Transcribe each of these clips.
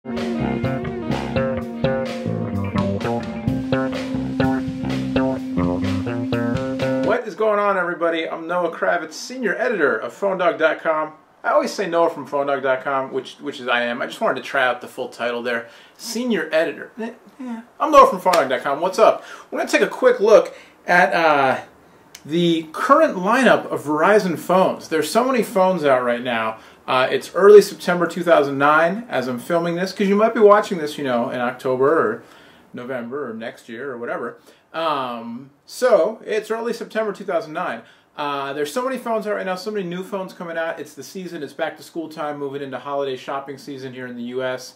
What is going on, everybody? I'm Noah Kravitz, senior editor of PhoneDog.com. I always say Noah from PhoneDog.com, which is I am. I just wanted to try out the full title there. Senior editor. I'm Noah from PhoneDog.com. What's up? We're going to take a quick look at the current lineup of Verizon phones. There's so many phones out right now. It's early September 2009 as I'm filming this, because you might be watching this, you know, in October or November or next year or whatever. So it's early September 2009. There's so many phones out right now, so many new phones coming out. It's the season, it's back to school time, moving into holiday shopping season here in the US.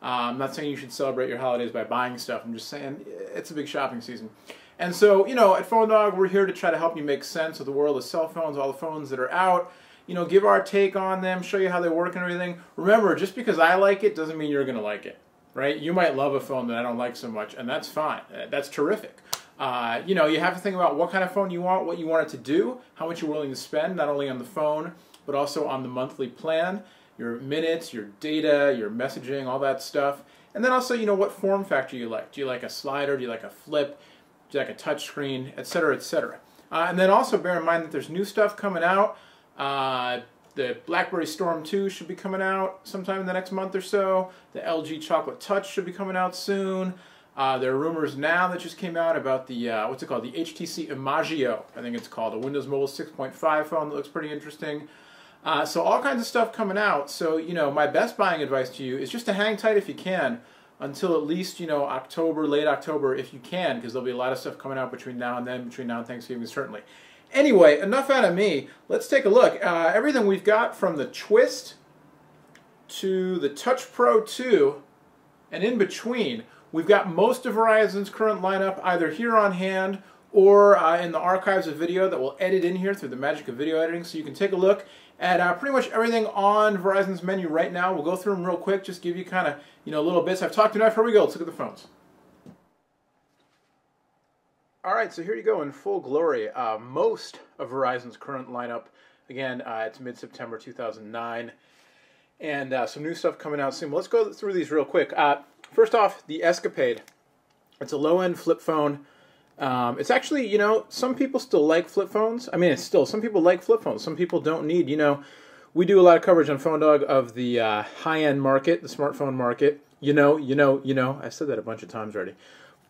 I'm not saying you should celebrate your holidays by buying stuff. I'm just saying it's a big shopping season. And so, you know, at PhoneDog, we're here to try to help you make sense of the world of cell phones, all the phones that are out. You know, give our take on them, show you how they work and everything. Remember, just because I like it doesn't mean you're going to like it, right? You might love a phone that I don't like so much, and that's fine. That's terrific. You know, you have to think about what kind of phone you want, what you want it to do, how much you're willing to spend, not only on the phone, but also on the monthly plan, your minutes, your data, your messaging, all that stuff. And then also, you know, what form factor you like. Do you like a slider? Do you like a flip? Do you like a touchscreen? Etc., etc. And then also bear in mind that there's new stuff coming out. The BlackBerry Storm 2 should be coming out sometime in the next month or so. The LG Chocolate Touch should be coming out soon. There are rumors now that just came out about the, what's it called? The HTC Imagio, I think it's called. A Windows Mobile 6.5 phone that looks pretty interesting. So all kinds of stuff coming out. So, you know, my best buying advice to you is just to hang tight if you can until at least, you know, October, late October if you can, because there'll be a lot of stuff coming out between now and then, between now and Thanksgiving certainly. Anyway, enough out of me. Let's take a look. Everything we've got from the Twist to the Touch Pro 2 and in between. We've got most of Verizon's current lineup either here on hand or in the archives of video that we'll edit in here through the magic of video editing. So you can take a look at pretty much everything on Verizon's menu right now. We'll go through them real quick, just give you kind of, you know, little bits. I've talked enough. Here we go. Let's look at the phones. All right, so here you go in full glory. Most of Verizon's current lineup. Again, it's mid-September 2009. And some new stuff coming out soon. Let's go through these real quick. First off, the Escapade. It's a low-end flip phone. It's actually, you know, some people still like flip phones. I mean, it's still, some people like flip phones. Some people don't need, you know, we do a lot of coverage on PhoneDog of the high-end market, the smartphone market. You know. I've said that a bunch of times already.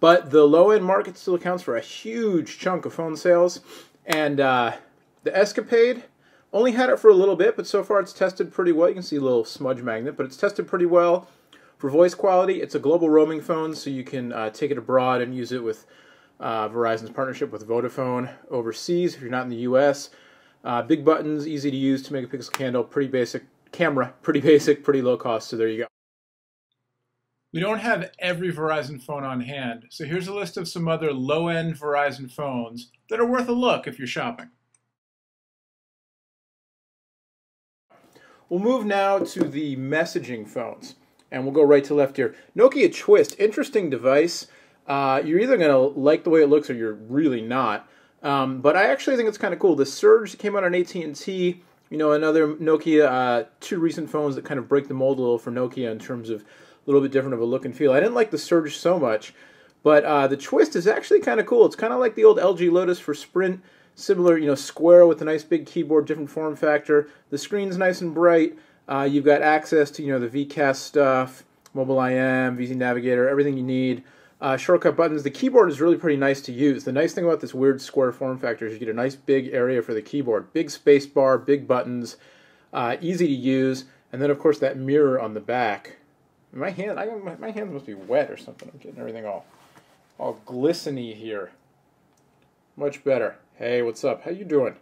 But the low-end market still accounts for a huge chunk of phone sales. And the Escapade only had it for a little bit, but so far it's tested pretty well. You can see a little smudge magnet, but it's tested pretty well. For voice quality, it's a global roaming phone, so you can take it abroad and use it with Verizon's partnership with Vodafone overseas if you're not in the US. Big buttons, easy to use, 2-megapixel candle, pretty basic camera, pretty basic, pretty low cost, so there you go. We don't have every Verizon phone on hand, so here's a list of some other low-end Verizon phones that are worth a look if you're shopping. We'll move now to the messaging phones, and we'll go right to left here. Nokia Twist, interesting device. You're either going to like the way it looks or you're really not, but I actually think it's kind of cool. The Surge that came out on AT&T, you know, another Nokia, two recent phones that kind of break the mold a little for Nokia in terms of a little bit different of a look and feel. I didn't like the Surge so much, but the Twist is actually kind of cool. It's kind of like the old LG Lotus for Sprint, similar, you know, square with a nice big keyboard, different form factor. The screen's nice and bright. You've got access to, you know, the VCast stuff, Mobile IM, VZ Navigator, everything you need. Shortcut buttons. The keyboard is really pretty nice to use. The nice thing about this weird square form factor is you get a nice big area for the keyboard. Big space bar, big buttons, easy to use, and then of course that mirror on the back. My hands must be wet or something. I'm getting everything all glistening here. Much better. Hey, what's up? How you doing?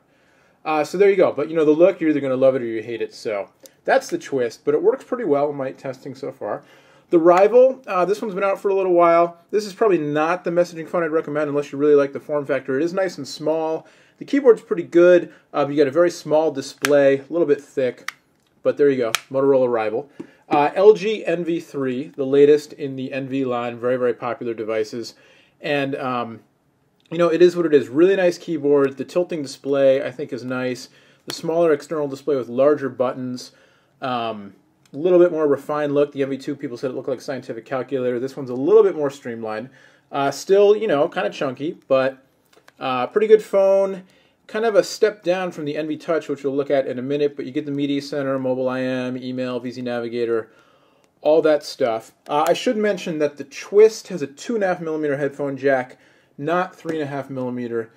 So there you go. But you know, the look, you're either going to love it or you hate it. So that's the Twist, but it works pretty well in my testing so far. The Rival, this one's been out for a little while. This is probably not the messaging phone I'd recommend unless you really like the form factor. It is nice and small. The keyboard's pretty good. You got a very small display, a little bit thick, but there you go. Motorola Rival. LG NV3, the latest in the NV line, very, very popular devices. And, you know, it is what it is. Really nice keyboard. The tilting display, I think, is nice. The smaller external display with larger buttons. A little bit more refined look. The MV2 people said it looked like a scientific calculator. This one's a little bit more streamlined. Still, you know, kind of chunky, but pretty good phone. Kind of a step down from the NV Touch, which we'll look at in a minute, but you get the Media Center, Mobile IM, email, VZ Navigator, all that stuff. I should mention that the Twist has a 2.5mm headphone jack, not 3.5mm.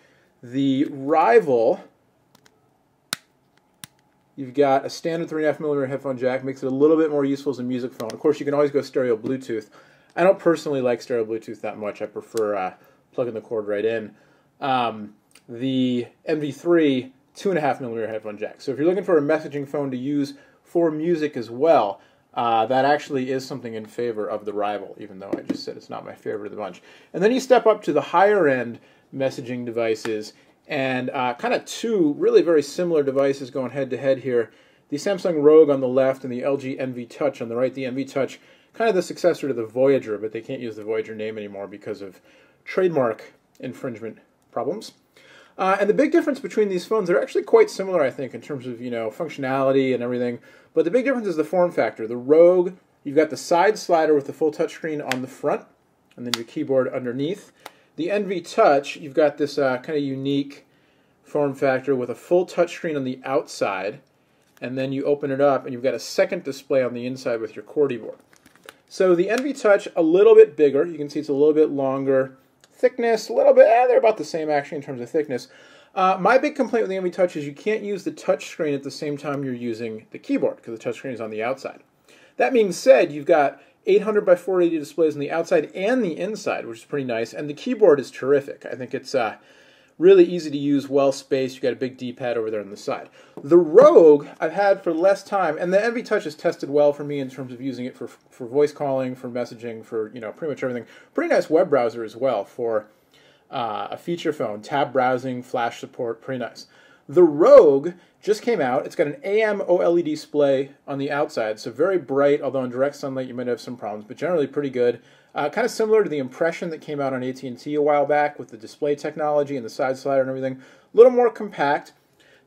The Rival, you've got a standard 3.5mm headphone jack, makes it a little bit more useful as a music phone. Of course, you can always go stereo Bluetooth. I don't personally like stereo Bluetooth that much. I prefer plugging the cord right in. The MV3, 2.5mm headphone jack. So if you're looking for a messaging phone to use for music as well, that actually is something in favor of the Rival, even though I just said it's not my favorite of the bunch. And then you step up to the higher end messaging devices, and kind of two really very similar devices going head to head here. The Samsung Rogue on the left and the LG NV Touch on the right. The NV Touch, kind of the successor to the Voyager, but they can't use the Voyager name anymore because of trademark infringement problems. And the big difference between these phones, they're actually quite similar, I think, in terms of, you know, functionality and everything. But the big difference is the form factor. The Rogue, you've got the side slider with the full touchscreen on the front, and then your keyboard underneath. The NV Touch, you've got this kind of unique form factor with a full touchscreen on the outside, and then you open it up, and you've got a second display on the inside with your QWERTY board. So the NV Touch, a little bit bigger. You can see it's a little bit longer. Thickness, a little bit, they're about the same actually in terms of thickness. My big complaint with the NV Touch is you can't use the touch screen at the same time you're using the keyboard because the touch screen is on the outside. That being said, you've got 800 by 480 displays on the outside and the inside, which is pretty nice, and the keyboard is terrific. I think it's really easy to use, well spaced. You've got a big D-pad over there on the side. The Rogue I've had for less time, and the NV Touch has tested well for me in terms of using it for voice calling, for messaging, for, you know, pretty much everything. Pretty nice web browser as well for a feature phone. Tab browsing, flash support, pretty nice. The Rogue just came out. It's got an AM OLED display on the outside, so very bright, although in direct sunlight you might have some problems, but generally pretty good. Kind of similar to the Impression that came out on AT&T a while back with the display technology and the side slider and everything. A little more compact.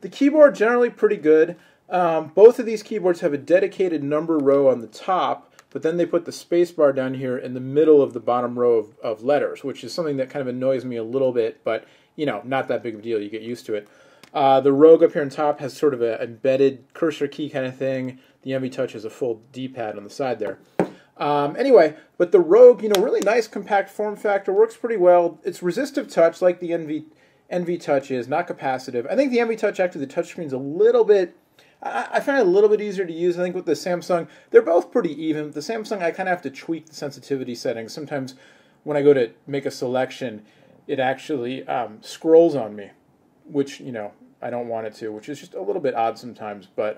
The keyboard generally pretty good. Both of these keyboards have a dedicated number row on the top, but then they put the space bar down here in the middle of the bottom row of letters, which is something that kind of annoys me a little bit, but, you know, not that big of a deal. You get used to it. The Rogue up here on top has sort of an embedded cursor key kind of thing. The NV Touch has a full D-pad on the side there. Anyway, but the Rogue, you know, really nice compact form factor, works pretty well. It's resistive touch like the NV Touch is, not capacitive. I think the NV Touch, actually, the touchscreen's a little bit, I find it a little bit easier to use. I think with the Samsung, they're both pretty even. With the Samsung, I kind of have to tweak the sensitivity settings. Sometimes when I go to make a selection, it actually scrolls on me, which, you know, I don't want it to, which is just a little bit odd sometimes. But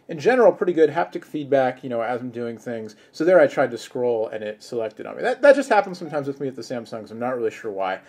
in general, pretty good haptic feedback, you know, as I'm doing things. So there I tried to scroll and it selected on me. That just happens sometimes with me at the Samsungs. I'm not really sure why.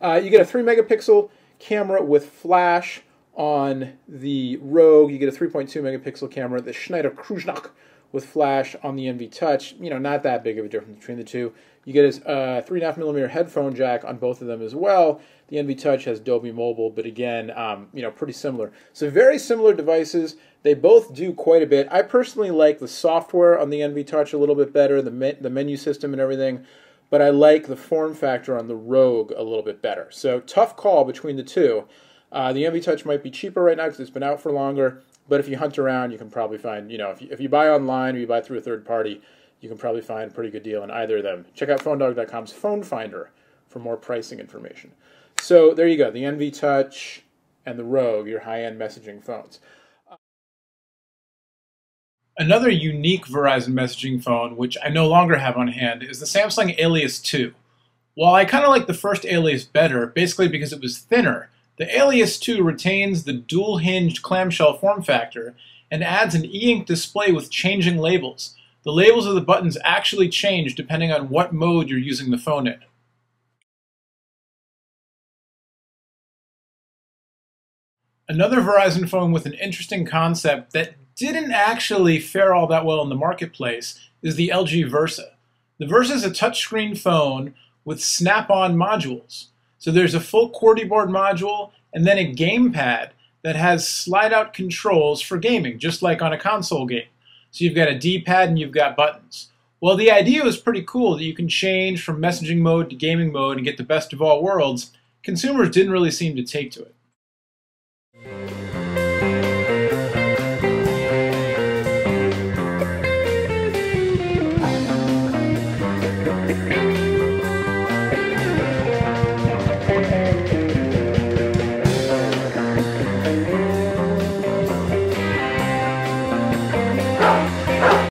You get a 3-megapixel camera with flash on the Rogue. You get a 3.2-megapixel camera, the Schneider Kreuznach, with flash on the NV Touch. You know, not that big of a difference between the two. You get a 3.5mm headphone jack on both of them as well. The NV Touch has Dolby Mobile, but again, you know, pretty similar. So very similar devices. They both do quite a bit. I personally like the software on the NV Touch a little bit better, the menu system and everything, but I like the form factor on the Rogue a little bit better. So tough call between the two. The NV Touch might be cheaper right now because it's been out for longer, but if you hunt around, you can probably find, you know, if you buy online or you buy through a third party, you can probably find a pretty good deal on either of them. Check out PhoneDog.com's Phone Finder for more pricing information. So there you go, the NV Touch and the Rogue, your high-end messaging phones. Another unique Verizon messaging phone, which I no longer have on hand, is the Samsung Alias 2. While I kind of like the first Alias better, basically because it was thinner, the Alias 2 retains the dual-hinged clamshell form factor and adds an e-ink display with changing labels. The labels of the buttons actually change depending on what mode you're using the phone in. Another Verizon phone with an interesting concept that didn't actually fare all that well in the marketplace is the LG Versa. The Versa is a touchscreen phone with snap-on modules. So there's a full QWERTY board module and then a gamepad that has slide-out controls for gaming, just like on a console game. So you've got a D-pad and you've got buttons. Well, the idea was pretty cool that you can change from messaging mode to gaming mode and get the best of all worlds. Consumers didn't really seem to take to it.